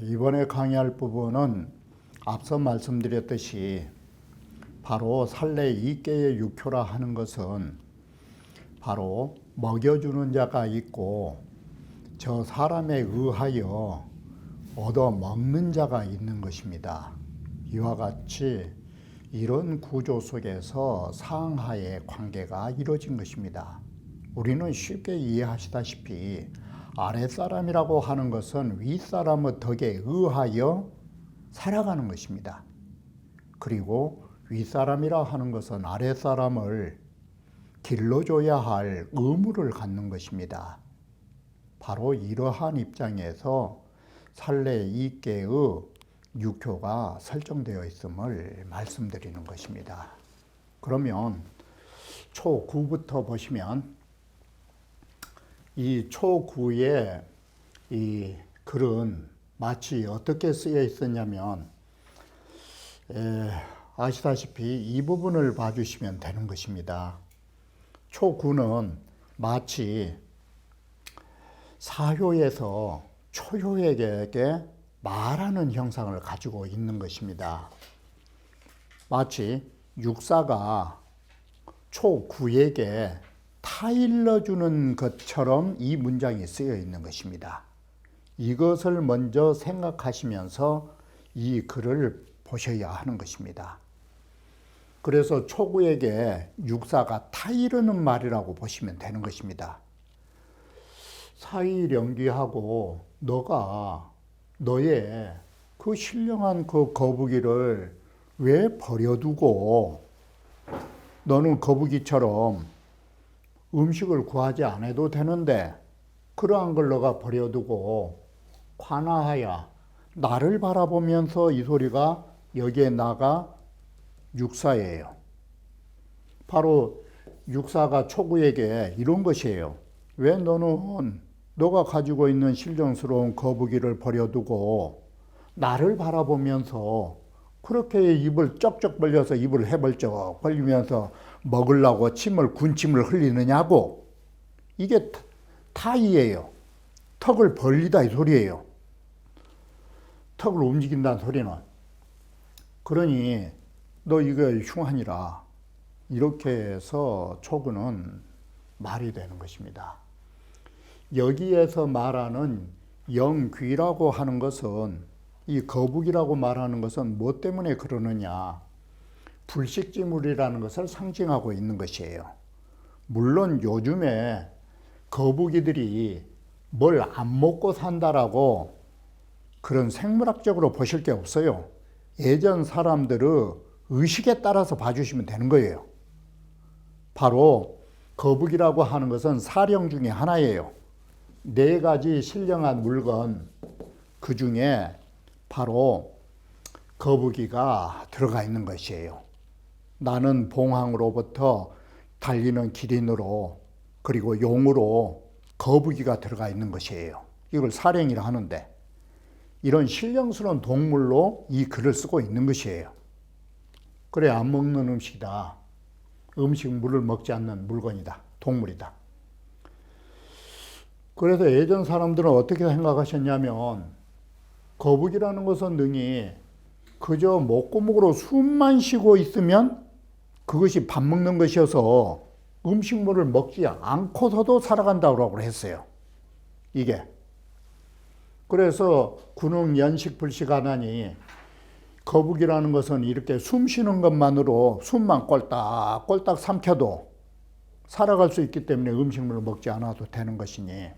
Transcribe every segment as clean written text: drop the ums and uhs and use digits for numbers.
이번에 강의할 부분은 앞서 말씀드렸듯이 바로 살래 이께의 육효라 하는 것은 바로 먹여주는 자가 있고 저 사람에 의하여 얻어먹는 자가 있는 것입니다. 이와 같이 이런 구조 속에서 상하의 관계가 이루어진 것입니다. 우리는 쉽게 이해하시다시피 아랫사람이라고 하는 것은 윗사람의 덕에 의하여 살아가는 것입니다. 그리고 윗사람이라 하는 것은 아랫사람을 길러줘야 할 의무를 갖는 것입니다. 바로 이러한 입장에서 살래 이께의 육효가 설정되어 있음을 말씀드리는 것입니다. 그러면 초9부터 보시면 이 초9의 이 글은 마치 어떻게 쓰여 있었냐면 아시다시피 이 부분을 봐주시면 되는 것입니다. 초9는 마치 사효에서 초효에게 말하는 형상을 가지고 있는 것입니다. 마치 육사가 초9에게 타일러주는 것처럼 이 문장이 쓰여 있는 것입니다. 이것을 먼저 생각하시면서 이 글을 보셔야 하는 것입니다. 그래서 초9에게 육사가 타이르는 말이라고 보시면 되는 것입니다. 사위령귀하고 너가 너의 그 신령한 그 거북이를 왜 버려두고 너는 거북이처럼 음식을 구하지 않아도 되는데 그러한 걸 너가 버려두고 관아하야 나를 바라보면서 이 소리가 여기에 나가 육사예요. 바로 육사가 초9에게 이런 것이에요. 왜 너는 너가 가지고 있는 신령스러운 거북이를 버려두고 나를 바라보면서 그렇게 입을 쩍쩍 벌려서 입을 해벌쩍 벌리면서 먹으려고 군침을 흘리느냐고. 이게 타이예요. 턱을 벌리다 이 소리예요. 턱을 움직인다는 소리는. 그러니 너 이거 흉하니라. 이렇게 해서 초9는 말이 되는 것입니다. 여기에서 말하는 영귀라고 하는 것은 이 거북이라고 말하는 것은 무엇 때문에 그러느냐. 불식지물이라는 것을 상징하고 있는 것이에요. 물론 요즘에 거북이들이 뭘 안 먹고 산다라고 그런 생물학적으로 보실 게 없어요. 예전 사람들의 의식에 따라서 봐주시면 되는 거예요. 바로 거북이라고 하는 것은 사령 중에 하나예요. 4가지 신령한 물건, 그 중에 바로 거북이가 들어가 있는 것이에요. 나는 봉황으로부터 달리는 기린으로 그리고 용으로 거북이가 들어가 있는 것이에요. 이걸 사령이라 하는데 이런 신령스러운 동물로 이 글을 쓰고 있는 것이에요. 그래 안 먹는 음식이다. 물을 먹지 않는 물건이다. 동물이다. 그래서 예전 사람들은 어떻게 생각하셨냐면 거북이라는 것은 능히 그저 목구멍으로 숨만 쉬고 있으면 그것이 밥 먹는 것이어서 음식물을 먹지 않고서도 살아간다고 했어요. 이게. 그래서 군웅 연식 불식하나니 거북이라는 것은 이렇게 숨 쉬는 것만으로 숨만 꼴딱꼴딱 삼켜도 살아갈 수 있기 때문에 음식물을 먹지 않아도 되는 것이니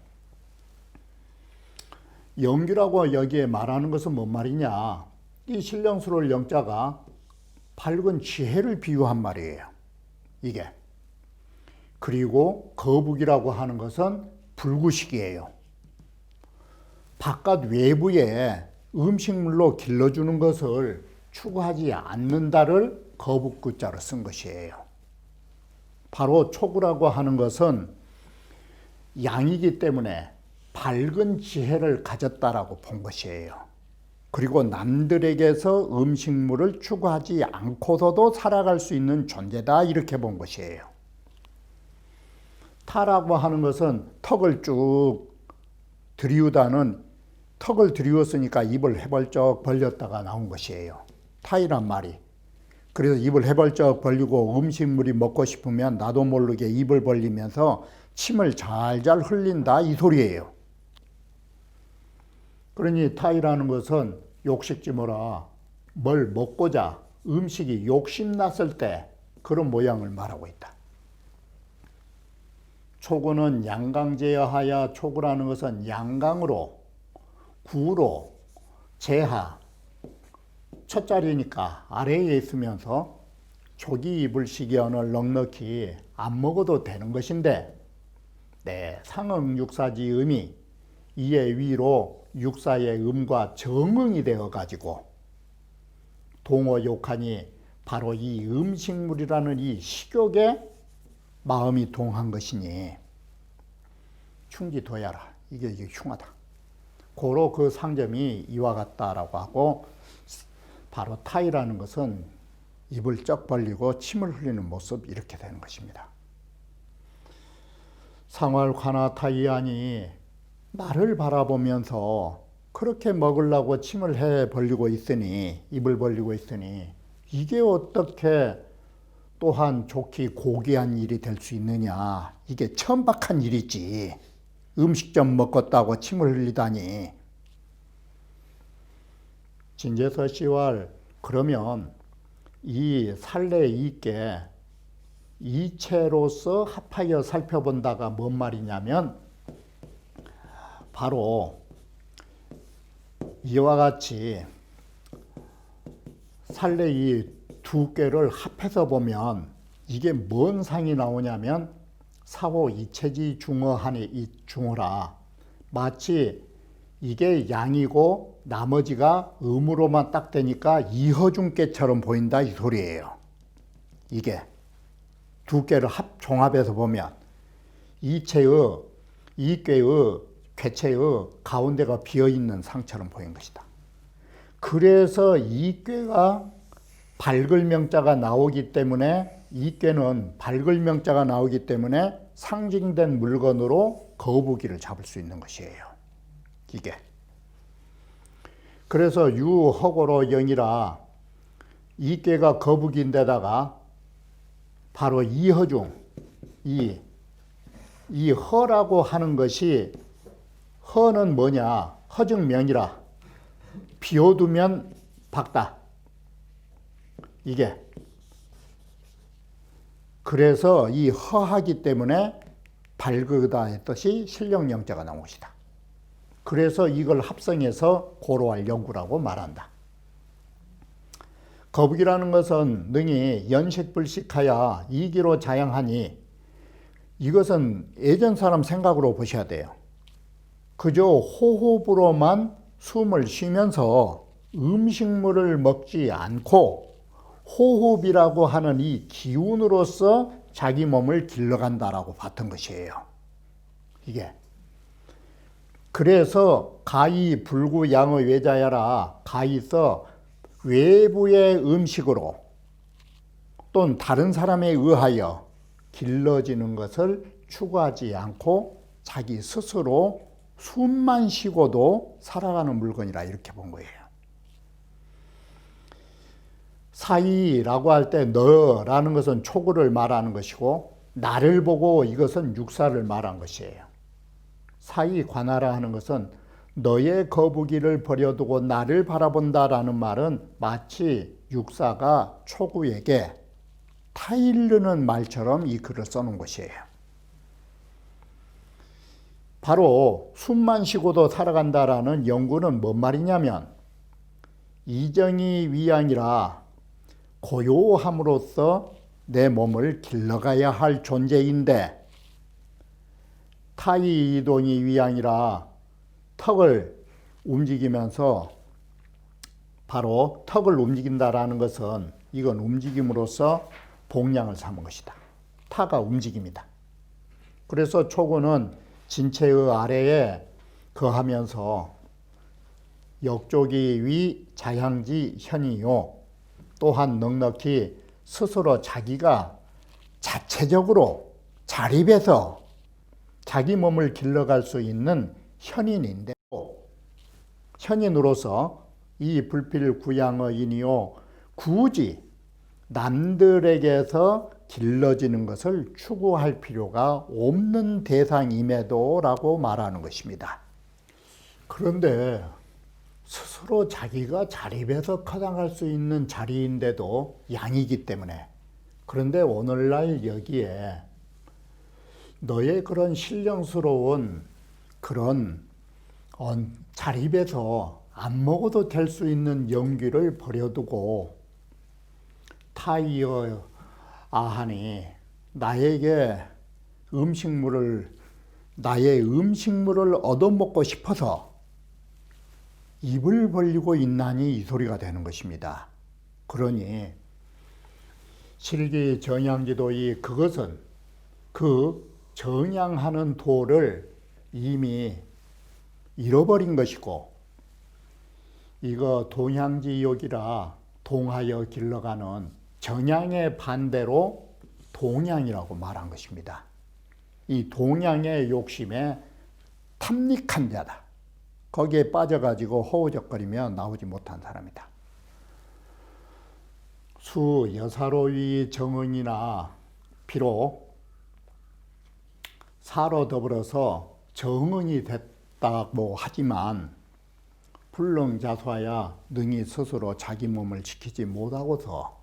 영귀라고 여기에 말하는 것은 뭔 말이냐. 이 신령스러울 영자가 밝은 지혜를 비유한 말이에요. 이게. 그리고 거북이라고 하는 것은 불구식이에요. 바깥 외부에 음식물로 길러주는 것을 추구하지 않는다를 거북구자로 쓴 것이에요. 바로 초구라고 하는 것은 양이기 때문에 밝은 지혜를 가졌다라고 본 것이에요. 그리고 남들에게서 음식물을 추구하지 않고서도 살아갈 수 있는 존재다, 이렇게 본 것이에요. 타라고 하는 것은 턱을 쭉 들이우다는, 턱을 들이웠으니까 입을 해벌쩍 벌렸다가 나온 것이에요. 타이란 말이. 그래서 입을 해벌쩍 벌리고 음식물이 먹고 싶으면 나도 모르게 입을 벌리면서 침을 잘잘 흘린다, 이 소리예요. 그러니 타이라는 것은 욕식지모라, 뭘 먹고자 음식이 욕심났을 때 그런 모양을 말하고 있다. 초구는 양강제여하여, 초구라는 것은 양강으로, 구로, 제하, 첫 자리니까 아래에 있으면서 조기 이불식연을 넉넉히 안 먹어도 되는 것인데, 네, 상응 육사지 음이 이에 위로 육사의 음과 정응이 되어 가지고 동어 욕하니 바로 이 음식물이라는 이 식욕에 마음이 동한 것이니 충지도야라. 이게 흉하다. 고로 그 상점이 이와 같다라고 하고, 바로 타이라는 것은 입을 쩍 벌리고 침을 흘리는 모습, 이렇게 되는 것입니다. 상활관하 타이하니, 나를 바라보면서 그렇게 먹으려고 침을 해 벌리고 있으니, 입을 벌리고 있으니, 이게 어떻게 또한 좋기 고귀한 일이 될 수 있느냐. 이게 천박한 일이지. 음식점 먹었다고 침을 흘리다니. 진제서 씨왈, 그러면 이 살례 있게 이체로서 합하여 살펴본다가 뭔 말이냐면, 바로 이와 같이 살례 이 두 개를 합해서 보면 이게 뭔 상이 나오냐면, 사호 이체지 중어하니 이 중어라. 마치 이게 양이고 나머지가 음으로만 딱 되니까 이허중께처럼 보인다, 이 소리예요. 이게 두 개를 종합해서 보면 이체의, 이꾀의, 궤체의 가운데가 비어있는 상처럼 보인 것이다. 그래서 이꾀가 밝을 명자가 나오기 때문에, 이꾀는 밝을 명자가 나오기 때문에 상징된 물건으로 거북이를 잡을 수 있는 것이에요. 이게. 그래서 유허고로 영이라, 이꾀가 거북인데다가 바로 이허중, 이 허라고 하는 것이, 허는 뭐냐? 허증명이라. 비워두면 박다. 이게. 그래서 이 허하기 때문에 밝으다 했듯이 실령영자가 나온 것이다. 그래서 이걸 합성해서 고로할 영구라고 말한다. 거북이라는 것은 능히 연식불식하여 이기로 자양하니, 이것은 예전 사람 생각으로 보셔야 돼요. 그저 호흡으로만 숨을 쉬면서 음식물을 먹지 않고 호흡이라고 하는 이 기운으로서 자기 몸을 길러간다라고 봤던 것이에요. 이게. 그래서 가히 불구양의 외자야라, 가히서 외부의 음식으로 또는 다른 사람에 의하여 길러지는 것을 추구하지 않고 자기 스스로 숨만 쉬고도 살아가는 물건이라, 이렇게 본 거예요. 사이라고 할 때 너라는 것은 초구를 말하는 것이고, 나를 보고 이것은 육사를 말한 것이에요. 사이 관하라 하는 것은 너의 거북이를 버려두고 나를 바라본다라는 말은 마치 육사가 초구에게 타이르는 말처럼 이 글을 써놓은 것이에요. 바로 숨만 쉬고도 살아간다라는 연구는 뭔 말이냐면, 이정이 위양이라 고요함으로써 내 몸을 길러가야 할 존재인데, 타이 이동이 위양이라 턱을 움직이면서, 바로 턱을 움직인다라는 것은 이건 움직임으로써 복량을 삼은 것이다. 타가 움직입니다. 그래서 초구는 진체의 아래에 거하면서 역조기 위 자향지 현이요. 또한 넉넉히 스스로 자기가 자체적으로 자립해서 자기 몸을 길러갈 수 있는 현인인데, 현인으로서 이 불필구양의 인이요 굳이 남들에게서 길러지는 것을 추구할 필요가 없는 대상임에도 라고 말하는 것입니다. 그런데 스스로 자기가 자립해서 커나갈 수 있는 자리인데도 양이기 때문에, 그런데 오늘날 여기에 너의 그런 신령스러운 그런 자립해서 안 먹어도 될 수 있는 연기를 버려두고 타이어 아하니 나의 음식물을 얻어먹고 싶어서 입을 벌리고 있나니 이 소리가 되는 것입니다. 그러니 실기정양지도이 그것은 그 정양하는 도를 이미 잃어버린 것이고, 이거 동양지욕이라 동하여 길러가는 정양의 반대로 동양이라고 말한 것입니다. 이 동양의 욕심에 탐닉한 자다. 거기에 빠져가지고 허우적거리며 나오지 못한 사람이다. 수 여사로위 정응이나 비록 사로 더불어서 정응이 됐다고 하지만 불능자수하야 능히 스스로 자기 몸을 지키지 못하고서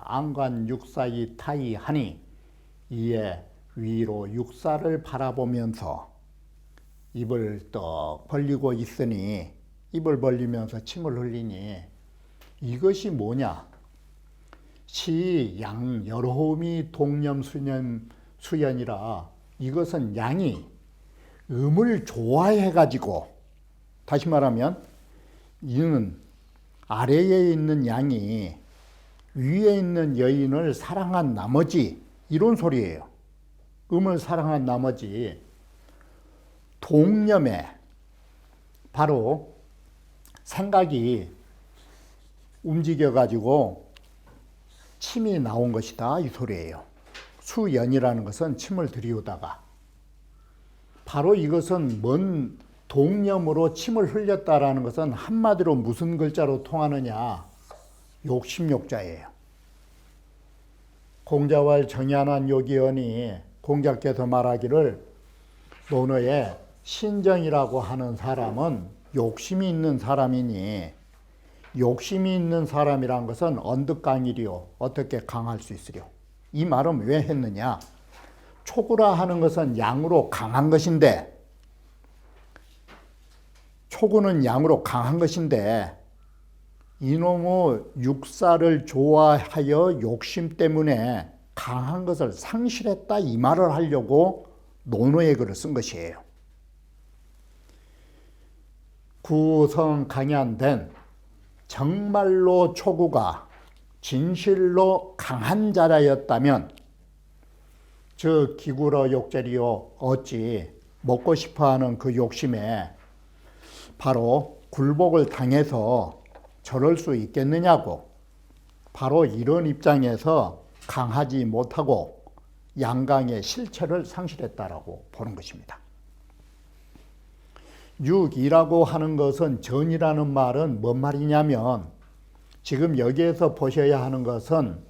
안관 육사이 타이하니 이에 위로 육사를 바라보면서 입을 떡 벌리고 있으니, 입을 벌리면서 침을 흘리니 이것이 뭐냐? 시 양 여로움이 동념 수연이라, 이것은 양이 음을 좋아해 가지고, 다시 말하면 이는 아래에 있는 양이 위에 있는 여인을 사랑한 나머지, 이런 소리예요. 음을 사랑한 나머지 동념에 바로 생각이 움직여 가지고 침이 나온 것이다, 이 소리예요. 수연이라는 것은 침을 들이우다가, 바로 이것은 뭔 동념으로 침을 흘렸다라는 것은 한마디로 무슨 글자로 통하느냐? 욕심욕자예요. 공자왈 정연한 요기언이 공자께서 말하기를 논어에 신정이라고 하는 사람은 욕심이 있는 사람이니, 욕심이 있는 사람이란 것은 언득강이리요 어떻게 강할 수 있으려. 이 말은 왜 했느냐? 초구라 하는 것은 양으로 강한 것인데, 초구는 양으로 강한 것인데 이놈의 육사를 좋아하여 욕심 때문에 강한 것을 상실했다, 이 말을 하려고 논어의 글을 쓴 것이에요. 구성 강연된 정말로 초구가 진실로 강한 자라였다면 저 기구러 욕제리요 어찌 먹고 싶어하는 그 욕심에 바로 굴복을 당해서 저럴 수 있겠느냐고, 바로 이런 입장에서 강하지 못하고 양강의 실체를 상실했다라고 보는 것입니다. 육이라고 하는 것은, 전이라는 말은 뭔 말이냐면, 지금 여기에서 보셔야 하는 것은,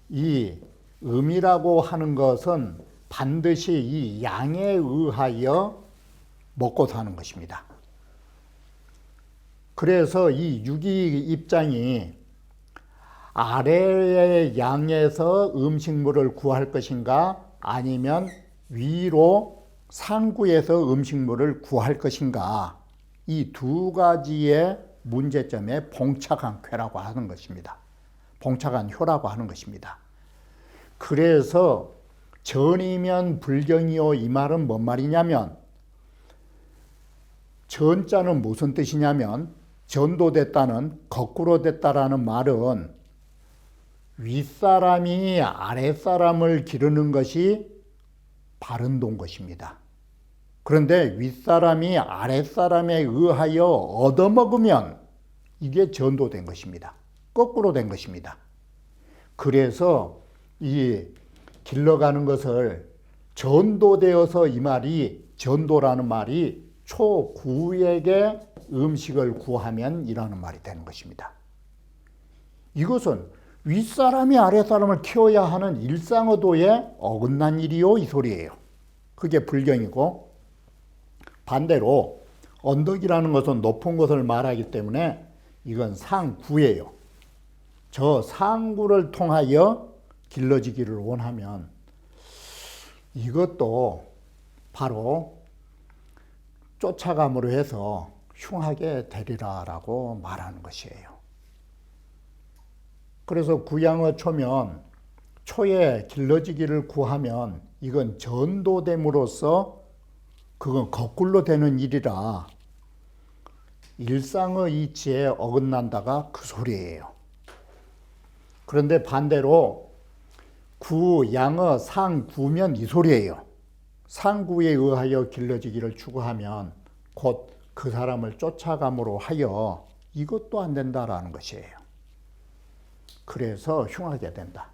이 음이라고 하는 것은 반드시 이 양에 의하여 먹고 사는 것입니다. 그래서 이 육이 입장이 아래의 양에서 음식물을 구할 것인가, 아니면 위로 상구에서 음식물을 구할 것인가, 이 두 가지의 문제점에 봉착한 쾌라고 하는 것입니다. 봉착한 효라고 하는 것입니다. 그래서 전이면 불경이요, 이 말은 뭔 말이냐면, 전자는 무슨 뜻이냐면, 전도됐다는, 거꾸로 됐다라는 말은 윗사람이 아랫사람을 기르는 것이 바른 돈 것입니다. 그런데 윗사람이 아랫사람에 의하여 얻어먹으면 이게 전도된 것입니다. 거꾸로 된 것입니다. 그래서 이 길러가는 것을 전도되어서 이 말이 전도라는 말이 초구에게 음식을 구하면 이라는 말이 되는 것입니다. 이것은 윗사람이 아랫사람을 키워야 하는 일상의도에 어긋난 일이요 이 소리예요. 그게 불경이고, 반대로 언덕이라는 것은 높은 것을 말하기 때문에 이건 상구예요. 저 상구를 통하여 길러지기를 원하면 이것도 바로 쫓아감으로 해서 흉하게 되리라라고 말하는 것이에요. 그래서 구양어 초면 초에 길러지기를 구하면 이건 전도됨으로써 그건 거꾸로 되는 일이라 일상의 이치에 어긋난다가 그 소리예요. 그런데 반대로 구양어 상구면 이 소리예요. 상구에 의하여 길러지기를 추구하면 곧 그 사람을 쫓아감으로 하여 이것도 안 된다라는 것이에요. 그래서 흉하게 된다.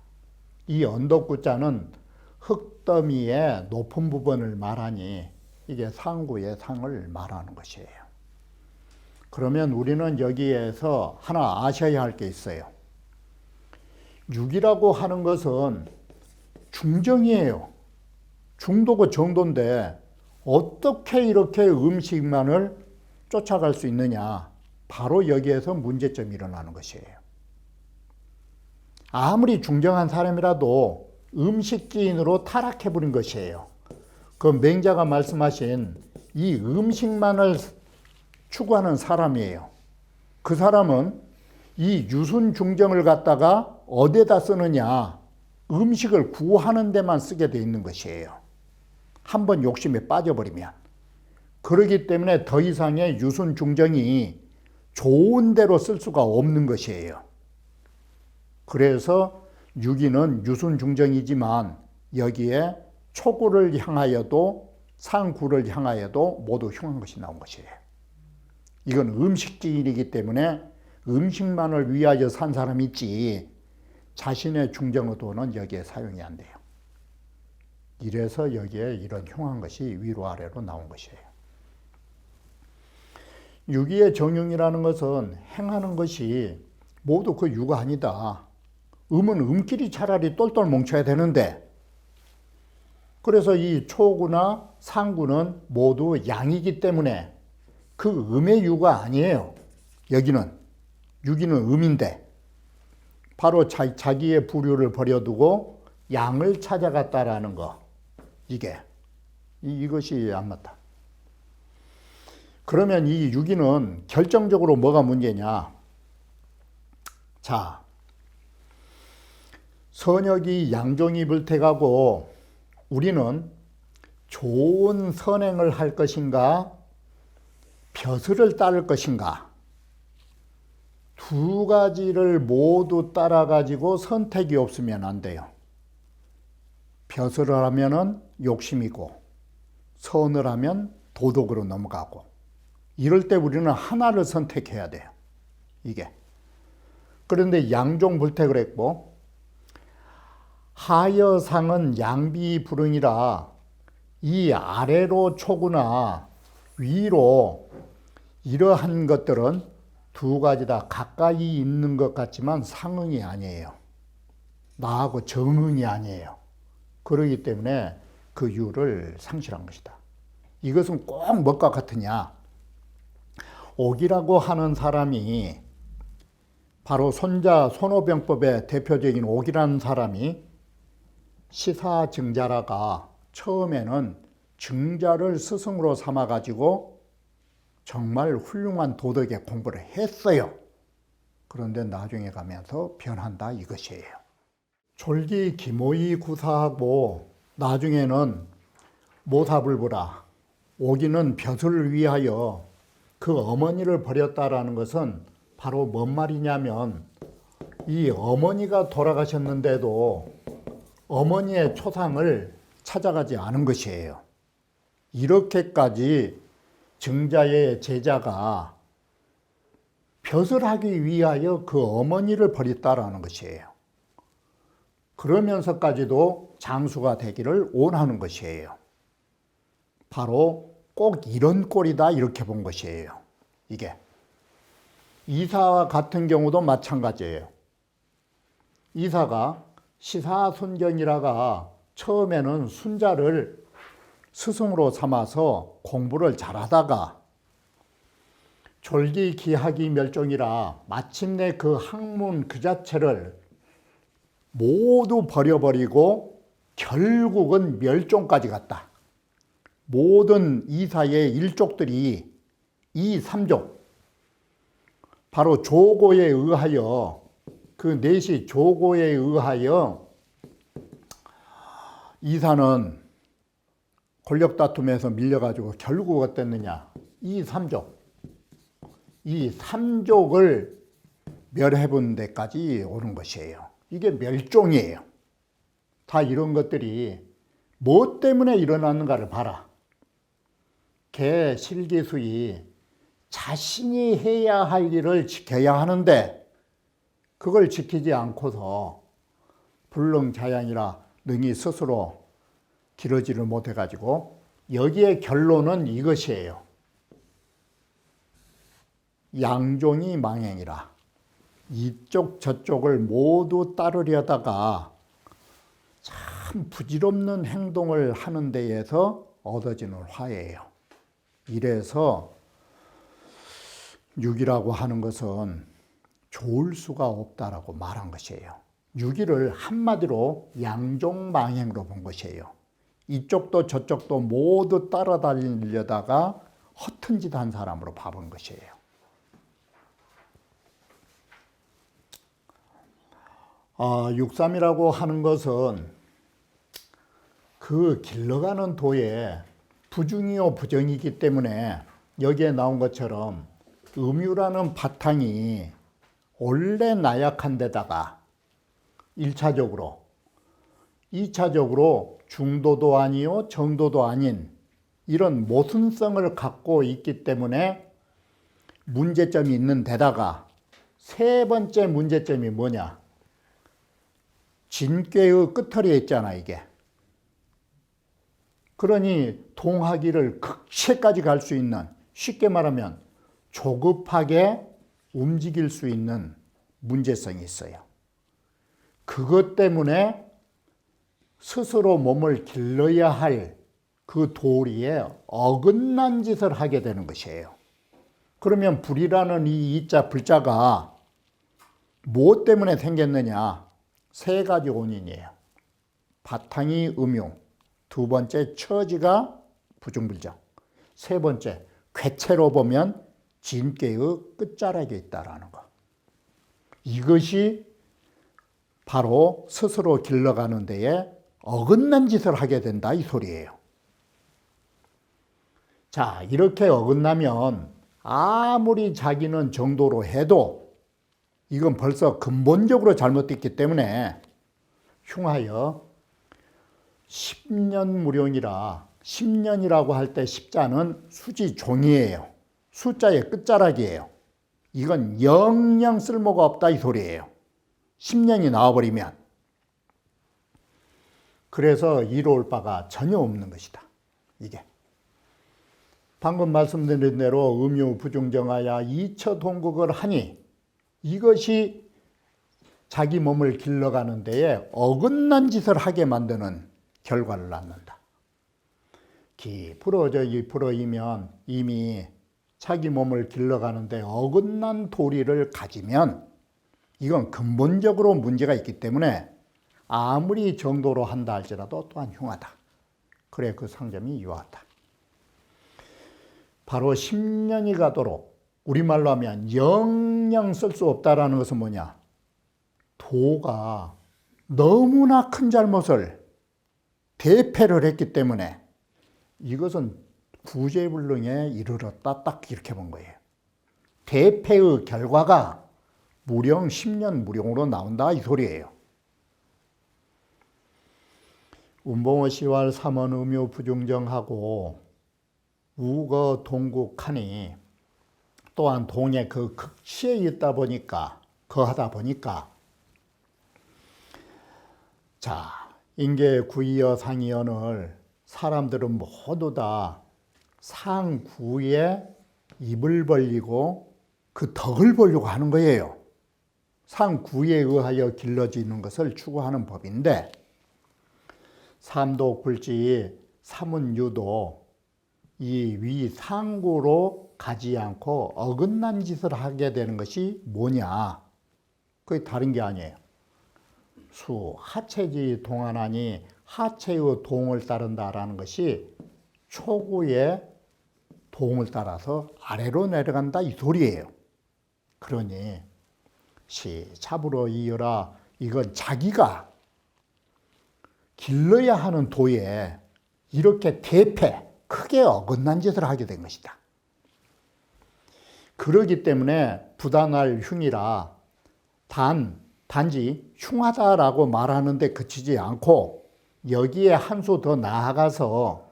이 언덕구자는 흙더미의 높은 부분을 말하니 이게 상구의 상을 말하는 것이에요. 그러면 우리는 여기에서 하나 아셔야 할 게 있어요. 육이라고 하는 것은 중정이에요. 중도고 정도인데 어떻게 이렇게 음식만을 쫓아갈 수 있느냐. 바로 여기에서 문제점이 일어나는 것이에요. 아무리 중정한 사람이라도 음식기인으로 타락해버린 것이에요. 그 맹자가 말씀하신 이 음식만을 추구하는 사람이에요. 그 사람은 이 유순중정을 갖다가 어디에다 쓰느냐, 음식을 구하는 데만 쓰게 돼 있는 것이에요. 한번 욕심에 빠져버리면. 그렇기 때문에 더 이상의 유순중정이 좋은 대로 쓸 수가 없는 것이에요. 그래서 유기는 유순중정이지만 여기에 초구를 향하여도 상구를 향하여도 모두 흉한 것이 나온 것이에요. 이건 음식기인이기 때문에 음식만을 위하여 산 사람이 있지 자신의 중정의도는 여기에 사용이 안 돼요. 이래서 여기에 이런 흉한 것이 위로 아래로 나온 것이에요. 유기의 정용이라는 것은 행하는 것이 모두 그 유가 아니다. 음은 음끼리 차라리 똘똘 뭉쳐야 되는데, 그래서 이 초구나 상구는 모두 양이기 때문에 그 음의 유가 아니에요. 여기는 유기는 음인데 바로 자기의 부류를 버려두고 양을 찾아갔다라는 거, 이것이 안 맞다. 그러면 이 유기는 결정적으로 뭐가 문제냐? 자, 선역이 양종이 불택하고 우리는 좋은 선행을 할 것인가, 벼슬을 따를 것인가, 두 가지를 모두 따라가지고 선택이 없으면 안 돼요. 벼슬을 하면은 욕심이고, 선을 하면 도덕으로 넘어가고, 이럴 때 우리는 하나를 선택해야 돼요. 이게. 그런데 양종불택을 했고, 하여상은 양비불응이라 이 아래로 초구나 위로 이러한 것들은 두 가지 다 가까이 있는 것 같지만 상응이 아니에요. 나하고 정응이 아니에요. 그러기 때문에 그 유를 상실한 것이다. 이것은 꼭 뭐가 같으냐? 옥이라고 하는 사람이 바로 손오병법의 대표적인 옥이라는 사람이 시사증자라가 처음에는 증자를 스승으로 삼아가지고 정말 훌륭한 도덕의 공부를 했어요. 그런데 나중에 가면서 변한다 이것이에요. 졸기 기모이 구사하고 나중에는 모사불부라, 옥이는 벼슬을 위하여 그 어머니를 버렸다라는 것은 바로 뭔 말이냐면 이 어머니가 돌아가셨는데도 어머니의 초상을 찾아가지 않은 것이에요. 이렇게까지 증자의 제자가 벼슬 하기 위하여 그 어머니를 버렸다라는 것이에요. 그러면서까지도 장수가 되기를 원하는 것이에요. 바로 꼭 이런 꼴이다 이렇게 본 것이에요. 이게 이사와 같은 경우도 마찬가지예요. 이사가 시사순경이라가 처음에는 순자를 스승으로 삼아서 공부를 잘하다가 졸기기하기 멸종이라 마침내 그 학문 그 자체를 모두 버려버리고 결국은 멸종까지 갔다. 모든 이사의 일족들이 이 삼족, 바로 조고에 의하여, 그 넷이 조고에 의하여 이사는 권력 다툼에서 밀려가지고 결국 어땠느냐. 이 삼족을 멸해본 데까지 오는 것이에요. 이게 멸종이에요. 다 이런 것들이 뭐 때문에 일어났는가를 봐라. 개 실기수이 자신이 해야 할 일을 지켜야 하는데 그걸 지키지 않고서 불능자양이라 능히 스스로 기르지를 못해가지고 여기에 결론은 이것이에요. 양종이 망행이라. 이쪽 저쪽을 모두 따르려다가 참 부질없는 행동을 하는 데에서 얻어지는 화예요. 이래서 유기라고 하는 것은 좋을 수가 없다라고 말한 것이에요. 유기를 한마디로 양종망행으로 본 것이에요. 이쪽도 저쪽도 모두 따라다니려다가 허튼 짓 한 사람으로 봐본 것이에요. 육삼이라고 하는 것은 그 길러가는 도에 부중이요 부정이기 때문에 여기에 나온 것처럼 음유라는 바탕이 원래 나약한 데다가 1차적으로 2차적으로 중도도 아니요 정도도 아닌 이런 모순성을 갖고 있기 때문에 문제점이 있는 데다가 세 번째 문제점이 뭐냐. 진꾀의 끄트리에 있잖아 이게. 그러니 동하기를 극치까지 갈 수 있는, 쉽게 말하면 조급하게 움직일 수 있는 문제성이 있어요. 그것 때문에 스스로 몸을 길러야 할 그 도리에 어긋난 짓을 하게 되는 것이에요. 그러면 불이라는 이 이자 불자가 무엇 때문에 생겼느냐? 세 가지 원인이에요. 바탕이 음유, 두 번째 처지가 부중불정, 세 번째 궤체로 보면 진꾀의 끝자락에 있다라는 거. 이것이 바로 스스로 길러가는 데에 어긋난 짓을 하게 된다 이 소리예요. 자, 이렇게 어긋나면 아무리 자기는 정도로 해도 이건 벌써 근본적으로 잘못됐기 때문에 흉하여 10년 무령이라, 10년이라고 할 때 십자는 수지 종이에요. 숫자의 끝자락이에요. 이건 영영 쓸모가 없다 이 소리예요. 10년이 나와버리면. 그래서 이로울 바가 전혀 없는 것이다. 이게. 방금 말씀드린 대로 음유 부중정하야 이처동극을 하니 이것이 자기 몸을 길러가는 데에 어긋난 짓을 하게 만드는 결과를 낳는다. 불어이면 이미 자기 몸을 길러가는데 어긋난 도리를 가지면 이건 근본적으로 문제가 있기 때문에 아무리 정도로 한다 할지라도 또한 흉하다. 그래 그 상점이 유하다. 바로 10년이 가도록 우리말로 하면 영영 쓸 수 없다라는 것은 뭐냐? 도가 너무나 큰 잘못을 대패를 했기 때문에 이것은 구제불능에 이르렀다 딱 이렇게 본 거예요. 대패의 결과가 무령 10년 무령으로 나온다 이 소리예요. 운봉어 시왈 삼원 음요 부중정하고 우거 동국하니 또한 동의 그 극치에 있다 보니까 거하다 보니까 자 인계 구이여 상이여를 사람들은 모두 다 상구에 입을 벌리고 그 덕을 보려고 하는 거예요. 상구에 의하여 길러지는 것을 추구하는 법인데 삼도 굴지 삼은유도 이 위상구로 가지 않고 어긋난 짓을 하게 되는 것이 뭐냐? 그게 다른 게 아니에요. 수 하체지 동하나니 하체의 동을 따른다라는 것이 초구의 동을 따라서 아래로 내려간다 이 소리예요. 그러니 시잡으로 이어라 이건 자기가 길러야 하는 도에 이렇게 대패 크게 어긋난 짓을 하게 된 것이다. 그러기 때문에 부단할 흉이라 단지 흉하다라고 말하는데 그치지 않고 여기에 한 수 더 나아가서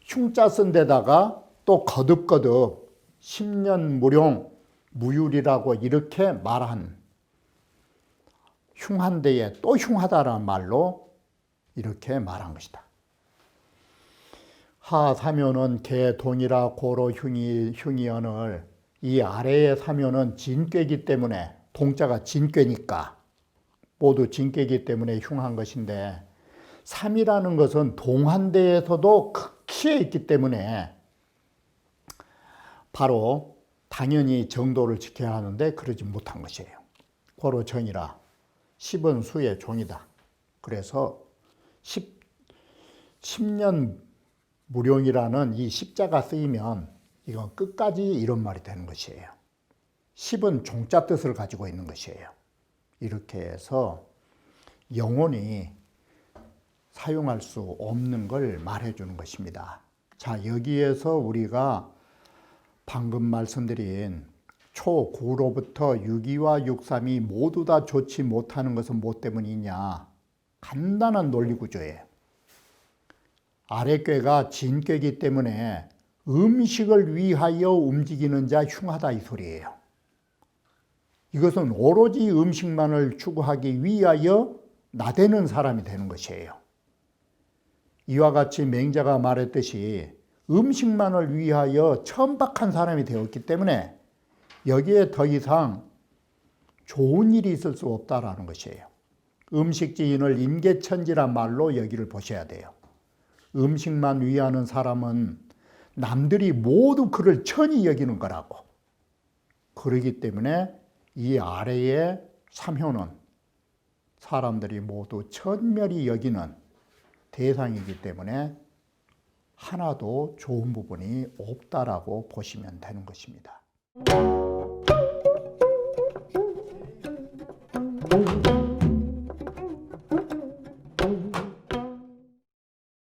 흉자 쓴 데다가 또 거듭거듭 10년 무령 무율이라고 이렇게 말한 흉한 데에 또 흉하다라는 말로 이렇게 말한 것이다. 하 사면은 개 동이라 고로 흉이언을 이 아래에 사면은 진꾀이기 때문에 동자가 진꾀니까 모두 진꾀이기 때문에 흉한 것인데 삼이라는 것은 동한대에서도 극히에 있기 때문에 바로 당연히 정도를 지켜야 하는데 그러지 못한 것이에요. 고로 정이라 10은 수의 종이다. 그래서 10년 무령이라는 이 십자가 쓰이면 이건 끝까지 이런 말이 되는 것이에요. 10은 종자 뜻을 가지고 있는 것이에요. 이렇게 해서 영원히 사용할 수 없는 걸 말해주는 것입니다. 자, 여기에서 우리가 방금 말씀드린 초구로부터 6.2와 6.3이 모두 다 좋지 못하는 것은 뭐 때문이냐? 간단한 논리 구조예요. 아랫괴가 진괴이기 때문에 음식을 위하여 움직이는 자 흉하다 이 소리예요. 이것은 오로지 음식만을 추구하기 위하여 나대는 사람이 되는 것이에요. 이와 같이 맹자가 말했듯이 음식만을 위하여 천박한 사람이 되었기 때문에 여기에 더 이상 좋은 일이 있을 수 없다라는 것이에요. 음식지인을 임계천지란 말로 여기를 보셔야 돼요. 음식만 위하는 사람은 남들이 모두 그를 천히 여기는 거라고. 그러기 때문에 이 아래의 삼효는 사람들이 모두 천멸히 여기는 대상이기 때문에 하나도 좋은 부분이 없다라고 보시면 되는 것입니다.